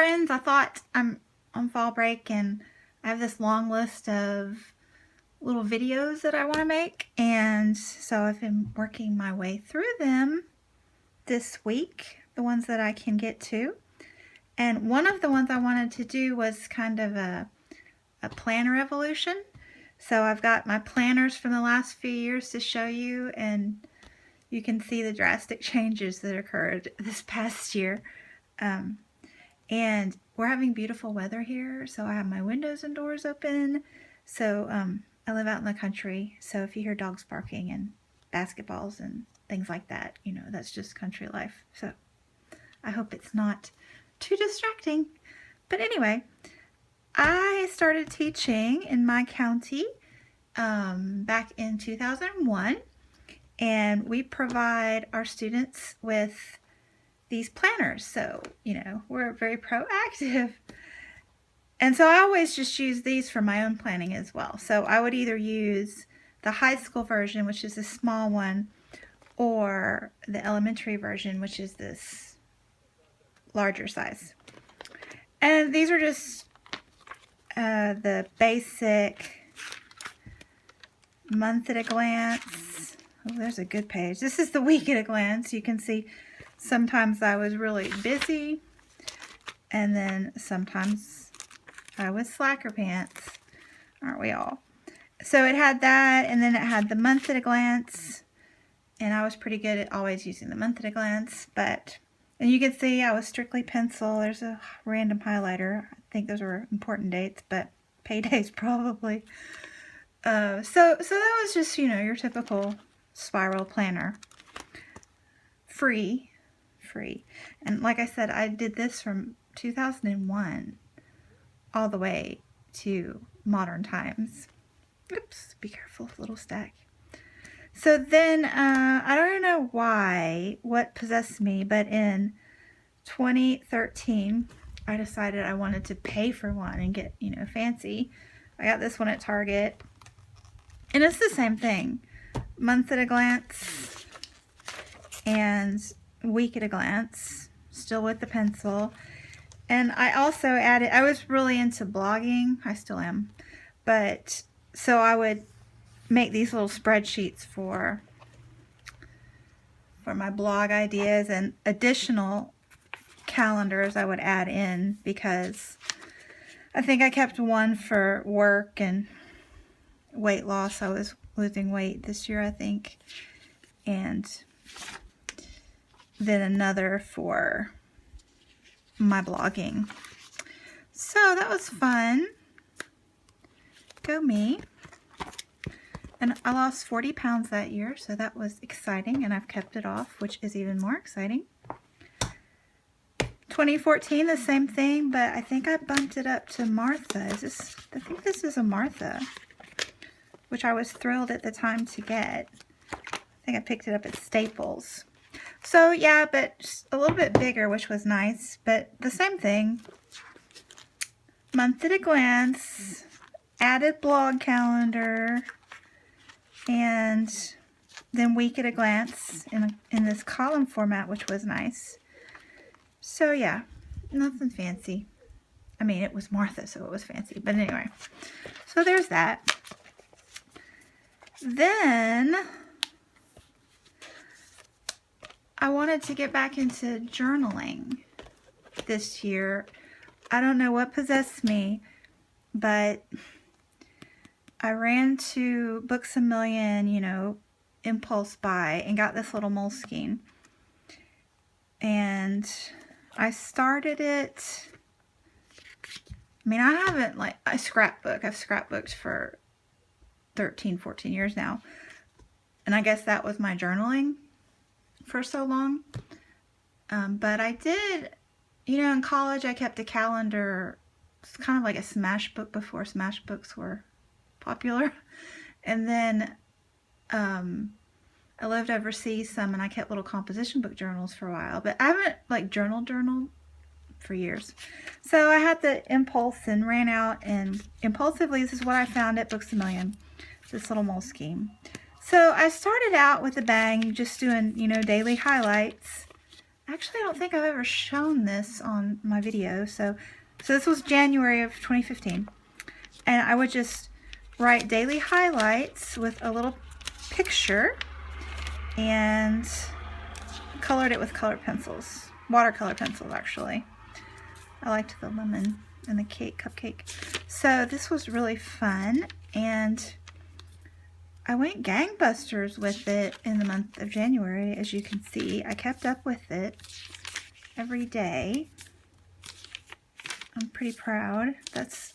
friends. I thought I'm on fall break and I have this long list of little videos that I want to make, and so I've been working my way through them this week, the ones that I can get to. And one of the ones I wanted to do was kind of a planner evolution. So I've got my planners from the last few years to show you, and you can see the drastic changes that occurred this past year. And we're having beautiful weather here, so I have my windows and doors open. So I live out in the country, so if you hear dogs barking and basketballs and things like that, you know, that's just country life. So I hope it's not too distracting. But anyway, I started teaching in my county back in 2001, and we provide our students with these planners. So, you know, we're very proactive. And so I always just use these for my own planning as well. So I would either use the high school version, which is a small one, or the elementary version, which is this larger size. And these are just the basic month at a glance. Oh, there's a good page. This is the week at a glance. You can see sometimes I was really busy, and then sometimes I was slacker pants. Aren't we all? So it had that, and then it had the month at a glance, and I was pretty good at always using the month at a glance. But, and you can see I was strictly pencil. There's a random highlighter. I think those were important dates, but paydays probably. So that was just, you know, your typical spiral planner. Free. And like I said, I did this from 2001 all the way to modern times. Oops, be careful, little stack. So then, I don't know what possessed me, but in 2013, I decided I wanted to pay for one and get, you know, fancy. I got this one at Target, and it's the same thing. Month at a glance and week at a glance, still with the pencil. And I also added, I was really into blogging, I still am, but so I would make these little spreadsheets for my blog ideas, and additional calendars I would add in, because I think I kept one for work and weight loss. I was losing weight this year, I think, and then another for my blogging. So that was fun. Go me. And I lost 40 pounds that year, so that was exciting, and I've kept it off, which is even more exciting. 2014, the same thing, but I think I bumped it up to Martha. I think this is a Martha, which I was thrilled at the time to get. I think I picked it up at Staples. So yeah, but just a little bit bigger, which was nice, but the same thing. Month at a glance, added blog calendar, and then week at a glance in this column format, which was nice. So yeah, nothing fancy. I mean, it was Martha, so it was fancy, but anyway. So there's that. Then I wanted to get back into journaling this year. I don't know what possessed me, but I ran to Books A Million, you know, impulse buy, and got this little Moleskine. And I started it. I mean, I haven't, like, I've scrapbooked for 13, 14 years now. And I guess that was my journaling for so long. But I did, you know, in college I kept a calendar. It's kind of like a smash book before smash books were popular. And then I lived overseas some, and I kept little composition book journals for a while. But I haven't, like, journaled for years. So I had the impulse and ran out, and impulsively, this is what I found at Books A Million, this little Moleskine. So I started out with a bang, just doing, you know, daily highlights Actually, I don't think I've ever shown this on my video. So this was January of 2015. And I would just write daily highlights with a little picture and colored it with colored pencils. Watercolor pencils, actually. I liked the lemon and the cupcake. So this was really fun, and I went gangbusters with it in the month of January, as you can see. I kept up with it every day. I'm pretty proud. That's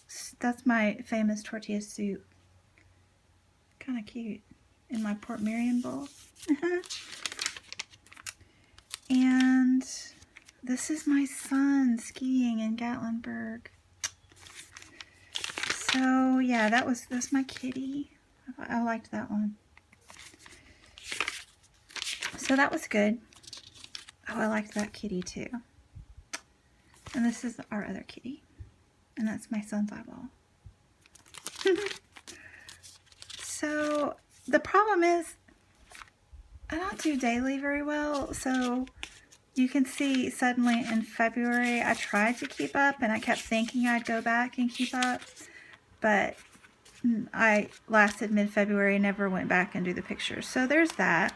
my famous tortilla soup. Kind of cute in my Port Merion bowl. And this is my son skiing in Gatlinburg. So yeah, that's my kitty. I liked that one. So that was good. Oh, I liked that kitty too. And this is our other kitty. And that's my son's eyeball. So the problem is I don't do daily very well. So you can see suddenly in February I tried to keep up, and I kept thinking I'd go back and keep up. But I lasted mid-February and never went back and do the pictures. So there's that.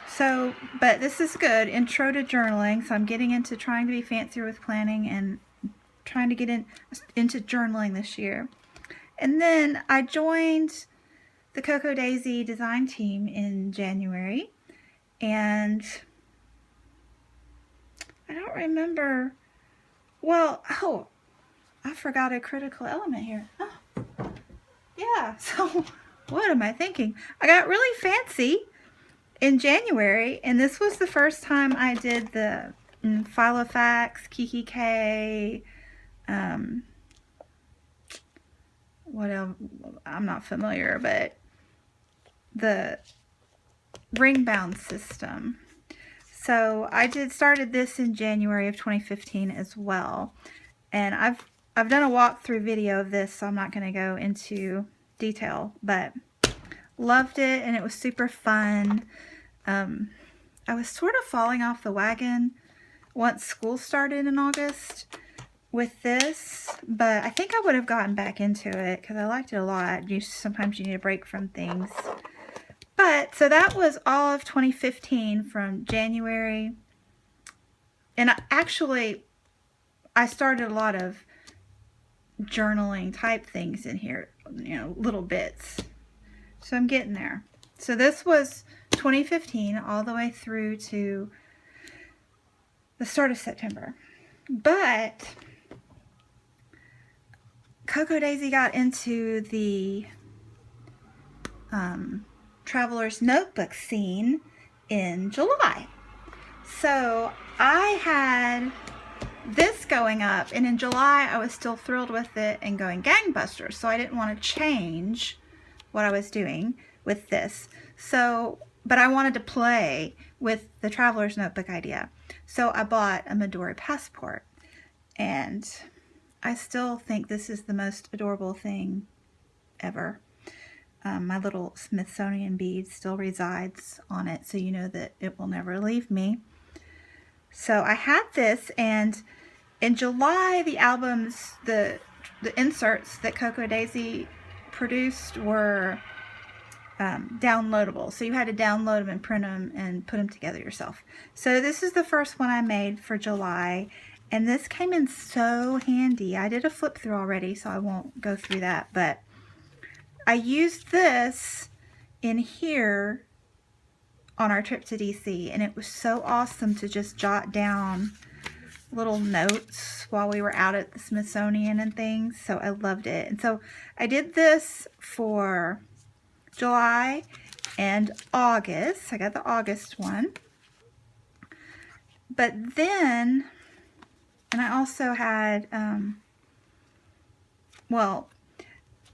So, but this is good. Intro to journaling. So I'm getting into trying to be fancier with planning and trying to get into journaling this year. And then I joined the Cocoa Daisy design team in January. And I don't remember. Well, oh, I forgot a critical element here. Oh, yeah, so what am I thinking? I got really fancy in January, and this was the first time I did the Filo Kiki K, what else? I'm not familiar, but the ring bound system. So I started this in January of 2015 as well, and I've done a walkthrough video of this, so I'm not going to go into detail, but loved it, and it was super fun. I was sort of falling off the wagon once school started in August with this, but I think I would have gotten back into it because I liked it a lot. Sometimes you need a break from things. But, so that was all of 2015 from January. And I started a lot of journaling type things in here, little bits. So I'm getting there. So this was 2015 all the way through to the start of September. But Cocoa Daisy got into the Traveler's Notebook scene in July. So I had this going up, and in July I was still thrilled with it and going gangbusters, so I didn't want to change what I was doing with this. So, but I wanted to play with the Traveler's Notebook idea. So I bought a Midori passport, and I still think this is the most adorable thing ever. My little Smithsonian bead still resides on it, so you know that it will never leave me. So I had this, and in July the albums, the inserts that Cocoa Daisy produced were downloadable. So you had to download them and print them and put them together yourself. So this is the first one I made for July, and this came in so handy. I did a flip through already, so I won't go through that, but I used this in here on our trip to DC, and it was so awesome to just jot down little notes while we were out at the Smithsonian and things. So I loved it. And so I did this for July and August. I got the August one. But then, and I also had,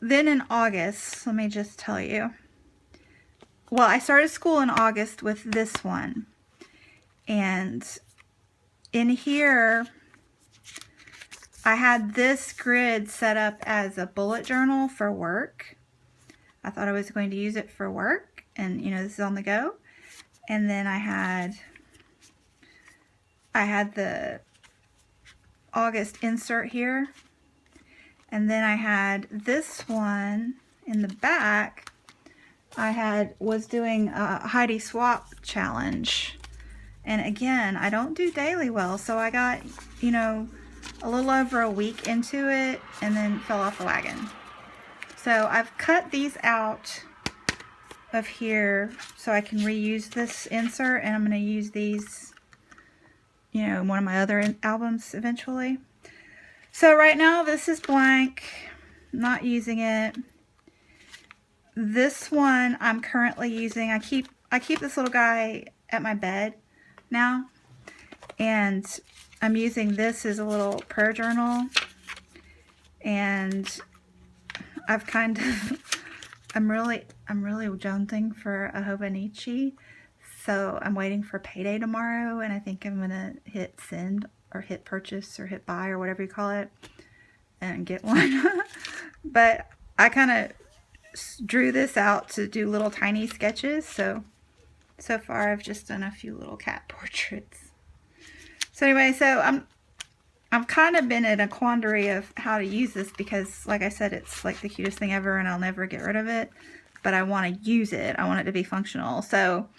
then in August, let me just tell you. Well, I started school in August with this one. And in here, I had this grid set up as a bullet journal for work. I thought I was going to use it for work, and this is on the go. And then I had I had the August insert here, and then I had this one in the back. I was doing a Heidi swap challenge, and again, I don't do daily well, so I got, you know, a little over a week into it and then fell off the wagon. So I've cut these out of here so I can reuse this insert, and I'm going to use these, you know, in one of my other albums eventually. So right now this is blank, not using it. This one I'm currently using. I keep this little guy at my bed now, and I'm using this as a little prayer journal, and I've kind of I'm really jonesing for a Hobonichi, so I'm waiting for payday tomorrow, and I think I'm gonna hit send or hit purchase or hit buy or whatever you call it and get one. But I kind of drew this out to do little tiny sketches, so far I've just done a few little cat portraits. So anyway, so I've kind of been in a quandary of how to use this because, like I said, it's like the cutest thing ever and I'll never get rid of it, but I want to use it. I want it to be functional. So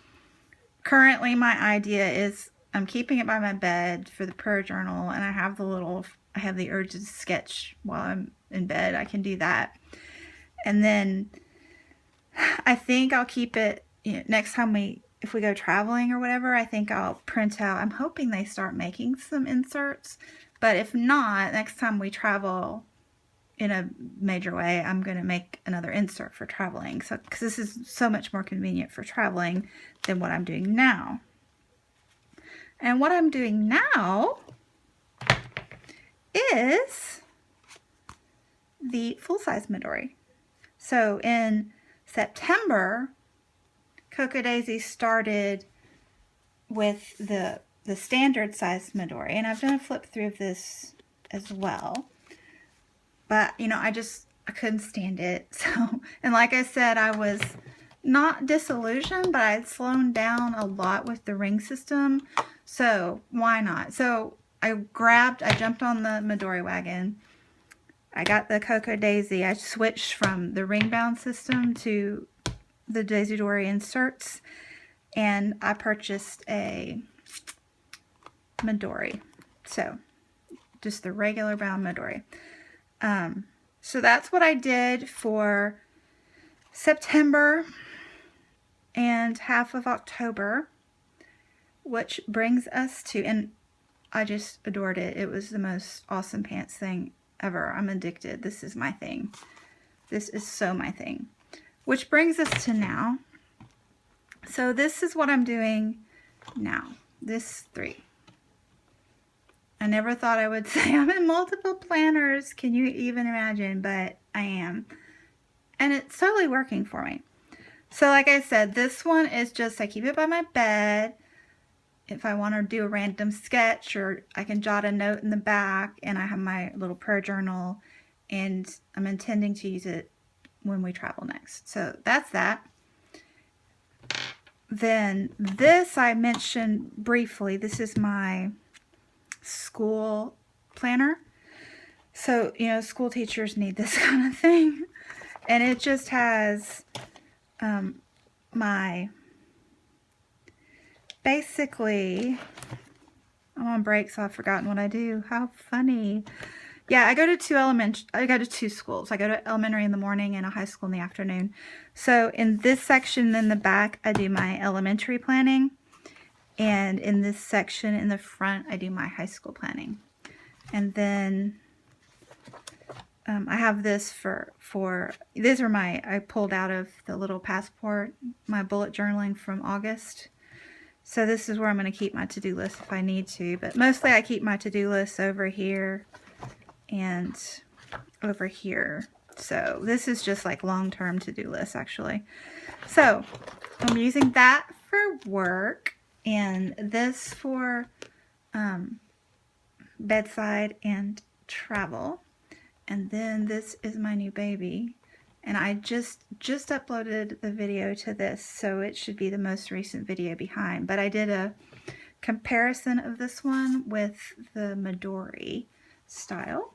currently my idea is I'm keeping it by my bed for the prayer journal, and I have the urge to sketch while I'm in bed. I can do that. And then I think I'll keep it, you know, next time if we go traveling or whatever, I think I'll print out. I'm hoping they start making some inserts, but if not, next time we travel in a major way, I'm going to make another insert for traveling. So, because this is so much more convenient for traveling than what I'm doing now. And what I'm doing now is the full-size Midori. So in September, Cocoa Daisy started with the standard size Midori, and I've done a flip through of this as well. But, you know, I couldn't stand it. So, and like I said, I was not disillusioned, but I had slowed down a lot with the ring system. So why not? So I jumped on the Midori wagon. I got the Cocoa Daisy. I switched from the ring bound system to the Daisy Dory inserts, and I purchased a Midori. So just the regular bound Midori. So that's what I did for September and half of October, which brings us to, and I just adored it. It was the most awesome pants thing ever. I'm addicted. This is my thing. This is so my thing. Which brings us to now. So this is what I'm doing now. This 3. I never thought I would say I'm in multiple planners. Can you even imagine? But I am. And it's totally working for me. So like I said, this one is just, I keep it by my bed. If I want to do a random sketch, or I can jot a note in the back, and I have my little prayer journal, and I'm intending to use it when we travel next. So that's that. Then this I mentioned briefly. This is my school planner. So, you know, school teachers need this kind of thing. And it just has basically, I'm on break, so I've forgotten what I do. How funny. Yeah, I go to two schools. I go to elementary in the morning and a high school in the afternoon. So in this section in the back, I do my elementary planning. And in this section in the front, I do my high school planning. And then I have this these are I pulled out of the little passport, my bullet journaling from August. So this is where I'm going to keep my to-do list if I need to. But mostly I keep my to-do list over here and over here. So this is just like long-term to-do list actually. So I'm using that for work, and this for bedside and travel. And then this is my new baby, and I just uploaded the video to this, so it should be the most recent video behind. But I did a comparison of this one with the Midori style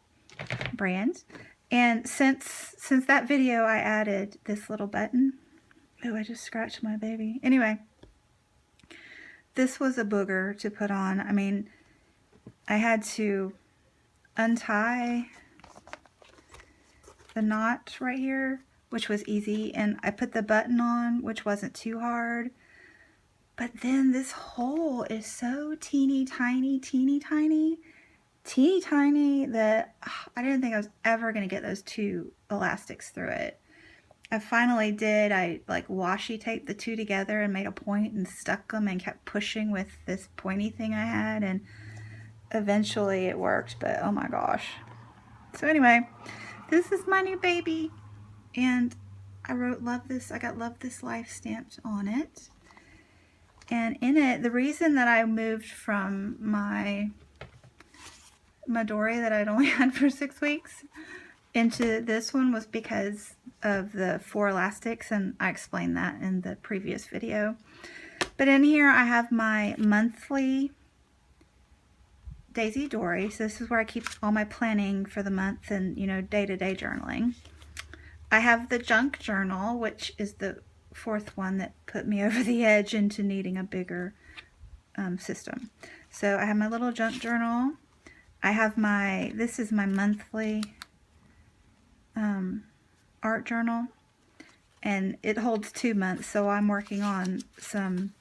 brand. And since that video, I added this little button. Oh, I just scratched my baby. Anyway, this was a booger to put on. I mean, I had to untie the knot right here, which was easy, and I put the button on, which wasn't too hard. But then this hole is so teeny tiny that I didn't think I was ever going to get those two elastics through it. I finally did. I like washi taped the two together and made a point and stuck them and kept pushing with this pointy thing I had, and eventually it worked, but oh my gosh. So anyway, this is my new baby, and I wrote love this. I got love this life stamped on it. And in it, the reason that I moved from my Midori that I'd only had for 6 weeks into this one was because of the 4 elastics, and I explained that in the previous video. But in here I have my monthly Daisy Dory. So this is where I keep all my planning for the month and, you know, day-to-day journaling. I have the junk journal, which is the 4th one that put me over the edge into needing a bigger system. So I have my little junk journal. I have my, this is my monthly art journal, and it holds 2 months, so I'm working on some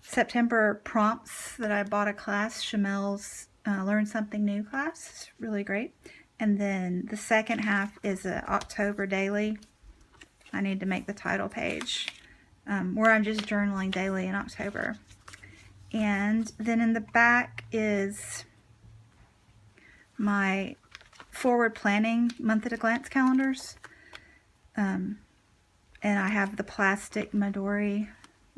September prompts that I bought a class, Chamel's Learn Something New class. It's really great. And then the second half is an October daily. I need to make the title page where I'm just journaling daily in October. And then in the back is my forward planning month at a glance calendars. And I have the plastic Midori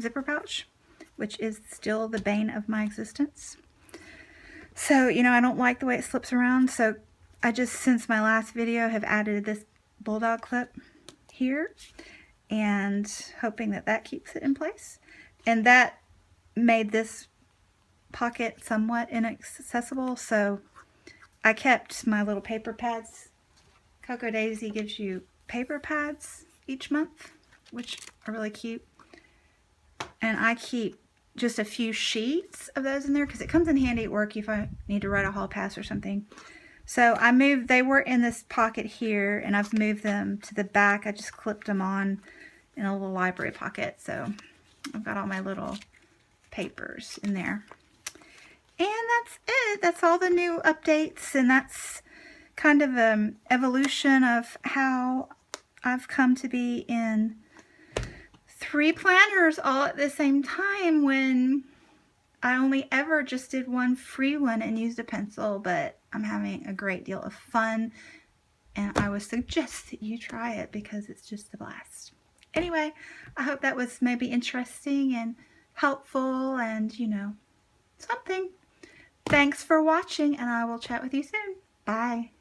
zipper pouch, which is still the bane of my existence. So, you know, I don't like the way it slips around, so I just, since my last video, have added this bulldog clip here, and hoping that that keeps it in place. And that made this pocket somewhat inaccessible, so I kept my little paper pads. Cocoa Daisy gives you paper pads each month, which are really cute. And I keep just a few sheets of those in there because it comes in handy at work if I need to write a hall pass or something. So I moved, they were in this pocket here, and I've moved them to the back. I just clipped them on in a little library pocket. So I've got all my little papers in there. And that's it. That's all the new updates, and that's kind of an evolution of how I've come to be in 3 planners all at the same time when I only ever just did one free one and used a pencil, but I'm having a great deal of fun, and I would suggest that you try it because it's just a blast. Anyway, I hope that was maybe interesting and helpful and, you know, something. Thanks for watching, and I will chat with you soon. Bye.